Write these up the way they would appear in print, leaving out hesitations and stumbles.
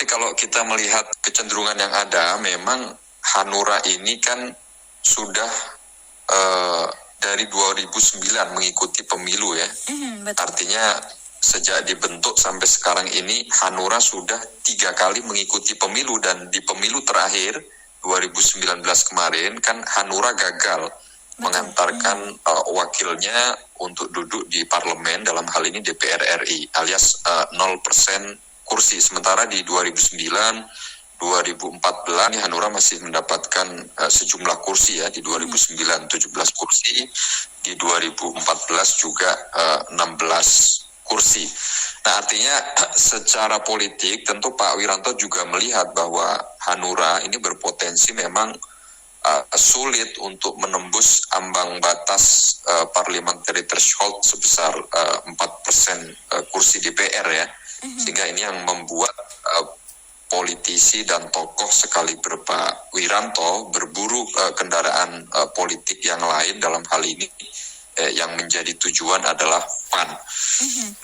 kalau kita melihat kecenderungan yang ada, memang Hanura ini kan sudah dari 2009 mengikuti pemilu ya. Betul. Artinya sejak dibentuk sampai sekarang ini Hanura sudah 3 kali mengikuti pemilu, dan di pemilu terakhir 2019 kemarin kan Hanura gagal mengantarkan wakilnya untuk duduk di parlemen, dalam hal ini DPR RI, alias 0% kursi. Sementara di 2009, 2014 Hanura masih mendapatkan sejumlah kursi ya. Di 2009 17 kursi, di 2014 juga 16 kursi. Nah, artinya secara politik tentu Pak Wiranto juga melihat bahwa Hanura ini berpotensi memang sulit untuk menembus ambang batas parliamentary threshold sebesar 4% kursi DPR ya. Sehingga ini yang membuat politisi dan tokoh sekaliber Pak Wiranto berburu kendaraan politik yang lain, dalam hal ini yang menjadi tujuan adalah PAN.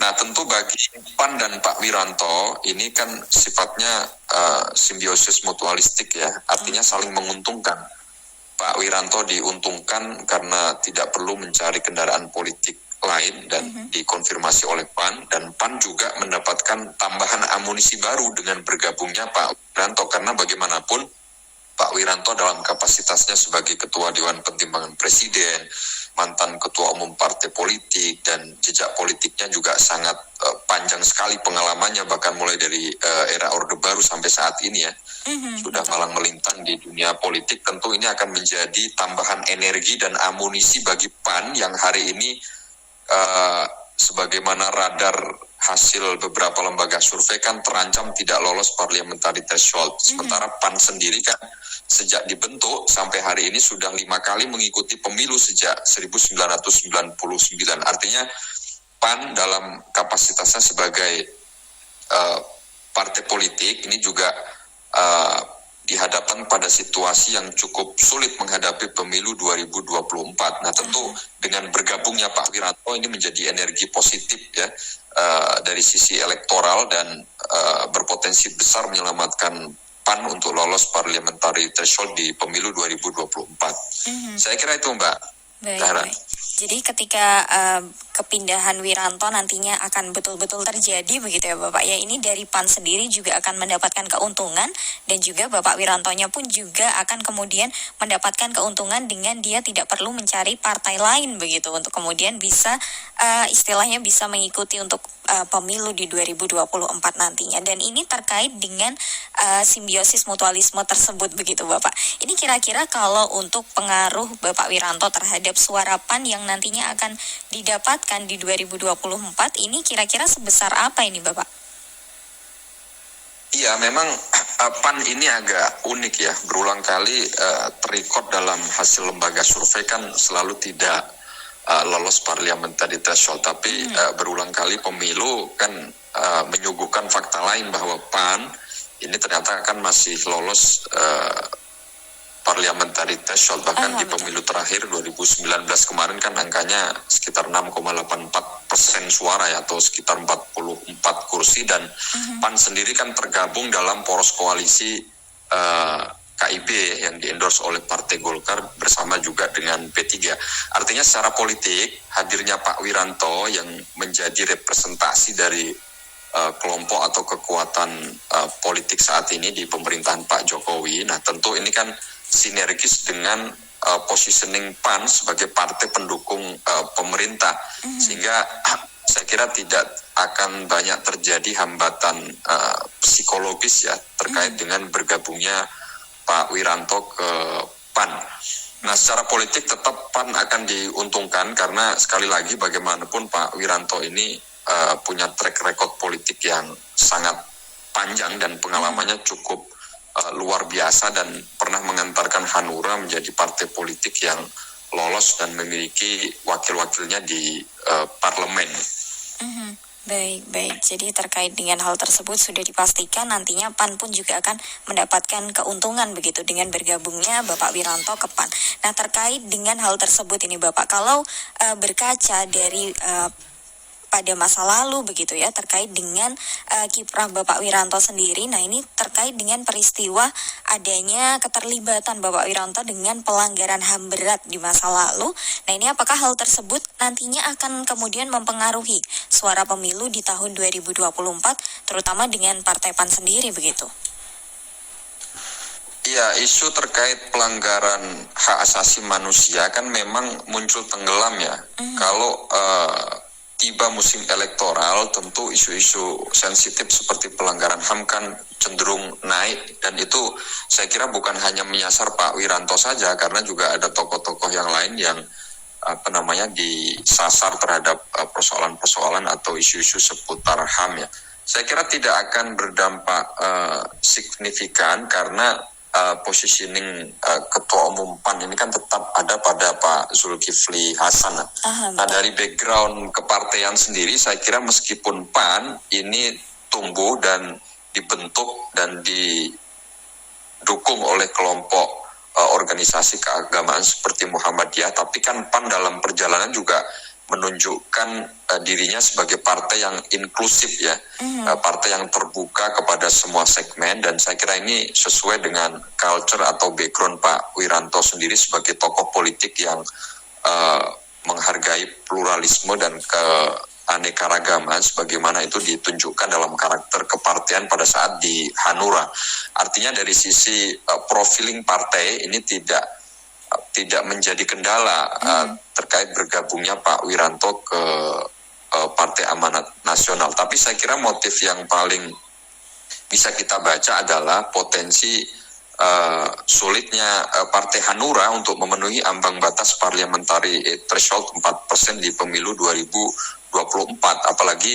Nah, tentu bagi PAN dan Pak Wiranto ini kan sifatnya simbiosis mutualistik ya, artinya saling menguntungkan. Pak Wiranto diuntungkan karena tidak perlu mencari kendaraan politik lain dan dikonfirmasi oleh PAN, dan PAN juga mendapatkan tambahan amunisi baru dengan bergabungnya Pak Wiranto, karena bagaimanapun Pak Wiranto dalam kapasitasnya sebagai Ketua Dewan Pertimbangan Presiden, mantan Ketua Umum Partai Politik, dan jejak politiknya juga sangat panjang sekali pengalamannya, bahkan mulai dari era Orde Baru sampai saat ini ya. Sudah malang melintang di dunia politik. Tentu ini akan menjadi tambahan energi dan amunisi bagi PAN yang hari ini sebagaimana radar hasil beberapa lembaga survei kan terancam tidak lolos parliamentary threshold. Sementara PAN sendiri kan sejak dibentuk sampai hari ini sudah 5 kali mengikuti pemilu sejak 1999. Artinya PAN dalam kapasitasnya sebagai partai politik ini juga dihadapkan pada situasi yang cukup sulit menghadapi pemilu 2024. Nah, tentu dengan bergabungnya Pak Wiranto ini menjadi energi positif ya dari sisi elektoral, dan berpotensi besar menyelamatkan PAN untuk lolos parliamentary threshold di pemilu 2024. Saya kira itu, Mbak. Baik. Jadi ketika kepindahan Wiranto nantinya akan betul-betul terjadi begitu ya Bapak ya, ini dari PAN sendiri juga akan mendapatkan keuntungan, dan juga Bapak Wirantonya pun juga akan kemudian mendapatkan keuntungan dengan dia tidak perlu mencari partai lain begitu untuk kemudian bisa istilahnya bisa mengikuti untuk pemilu di 2024 nantinya. Dan ini terkait dengan simbiosis mutualisme tersebut begitu Bapak. Ini kira-kira kalau untuk pengaruh Bapak Wiranto terhadap suara PAN yang nantinya akan didapatkan di 2024 ini kira-kira sebesar apa ini Bapak? Iya, memang PAN ini agak unik ya. Berulang kali terikot dalam hasil lembaga survei kan selalu tidak lolos parliamentary threshold. Tapi berulang kali pemilu kan menyuguhkan fakta lain bahwa PAN ini ternyata kan masih lolos parliamentary threshold. Bahkan di pemilu terakhir 2019 kemarin kan angkanya sekitar 6,84% suara ya, atau sekitar 44 kursi, dan PAN sendiri kan tergabung dalam poros koalisi KIB yang diendorse oleh Partai Golkar bersama juga dengan P3. Artinya secara politik hadirnya Pak Wiranto yang menjadi representasi dari kelompok atau kekuatan politik saat ini di pemerintahan Pak Jokowi. Nah, tentu ini kan sinergis dengan positioning PAN sebagai partai pendukung pemerintah, sehingga saya kira tidak akan banyak terjadi hambatan psikologis ya terkait dengan bergabungnya Pak Wiranto ke PAN. Nah, secara politik tetap PAN akan diuntungkan karena sekali lagi bagaimanapun Pak Wiranto ini punya track record politik yang sangat panjang dan pengalamannya cukup luar biasa, dan pernah mengantarkan Hanura menjadi partai politik yang lolos dan memiliki wakil-wakilnya di parlemen. Baik. Jadi terkait dengan hal tersebut sudah dipastikan nantinya PAN pun juga akan mendapatkan keuntungan begitu dengan bergabungnya Bapak Wiranto ke PAN. Nah, terkait dengan hal tersebut ini Bapak, kalau berkaca dari pada masa lalu begitu ya, terkait dengan kiprah Bapak Wiranto sendiri. Nah, ini terkait dengan peristiwa adanya keterlibatan Bapak Wiranto dengan pelanggaran HAM berat di masa lalu. Nah, ini apakah hal tersebut nantinya akan kemudian mempengaruhi suara pemilu di tahun 2024, terutama dengan Partai PAN sendiri begitu? Ya, isu terkait pelanggaran hak asasi manusia kan memang muncul tenggelam ya. Kalau tiba musim elektoral, tentu isu-isu sensitif seperti pelanggaran HAM kan cenderung naik, dan itu saya kira bukan hanya menyasar Pak Wiranto saja, karena juga ada tokoh-tokoh yang lain yang disasar terhadap persoalan-persoalan atau isu-isu seputar HAM ya. Saya kira tidak akan berdampak signifikan karena positioning Ketua Umum PAN ini kan tetap ada pada Pak Zulkifli Hasan. Nah, dari background kepartaian sendiri, saya kira meskipun PAN ini tumbuh dan dibentuk dan didukung oleh kelompok organisasi keagamaan seperti Muhammadiyah, tapi kan PAN dalam perjalanan juga menunjukkan dirinya sebagai partai yang inklusif ya, partai yang terbuka kepada semua segmen, dan saya kira ini sesuai dengan culture atau background Pak Wiranto sendiri sebagai tokoh politik yang menghargai pluralisme dan keanekaragaman sebagaimana itu ditunjukkan dalam karakter kepartian pada saat di Hanura. Artinya dari sisi profiling partai ini tidak menjadi kendala terkait bergabungnya Pak Wiranto ke Partai Amanat Nasional. Tapi saya kira motif yang paling bisa kita baca adalah potensi sulitnya Partai Hanura untuk memenuhi ambang batas parliamentary threshold 4% di pemilu 2024. Apalagi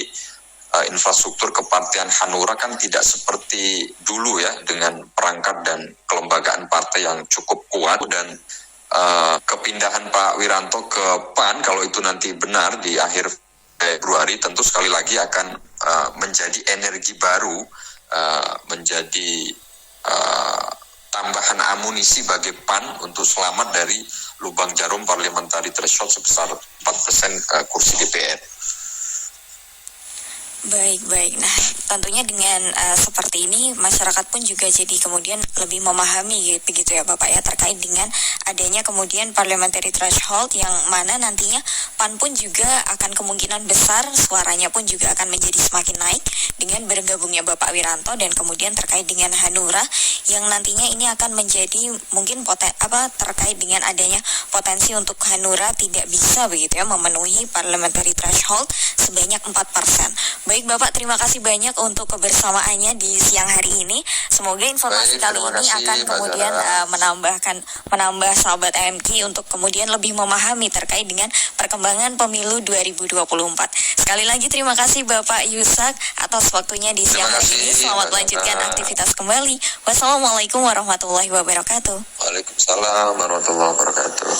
infrastruktur kepartian Hanura kan tidak seperti dulu ya, dengan perangkat dan kelembagaan partai yang cukup kuat, dan kepindahan Pak Wiranto ke PAN kalau itu nanti benar di akhir Februari tentu sekali lagi akan menjadi energi baru, menjadi tambahan amunisi bagi PAN untuk selamat dari lubang jarum parliamentary threshold sebesar 4% kursi DPR. Baik. Nah, tentunya dengan seperti ini masyarakat pun juga jadi kemudian lebih memahami begitu ya Bapak ya, terkait dengan adanya kemudian parliamentary threshold yang mana nantinya PAN pun juga akan kemungkinan besar suaranya pun juga akan menjadi semakin naik dengan bergabungnya Bapak Wiranto, dan kemudian terkait dengan Hanura yang nantinya ini akan menjadi mungkin terkait dengan adanya potensi untuk Hanura tidak bisa begitu ya memenuhi parliamentary threshold sebanyak 4%. Baik Bapak, terima kasih banyak untuk kebersamaannya di siang hari ini. Semoga informasi kali ini akan kemudian menambah sahabat AMK untuk kemudian lebih memahami terkait dengan perkembangan pemilu 2024. Sekali lagi terima kasih Bapak Yusak atas waktunya di siang hari ini. Selamat melanjutkan aktivitas kembali. Wassalamualaikum warahmatullahi wabarakatuh. Waalaikumsalam warahmatullahi wabarakatuh.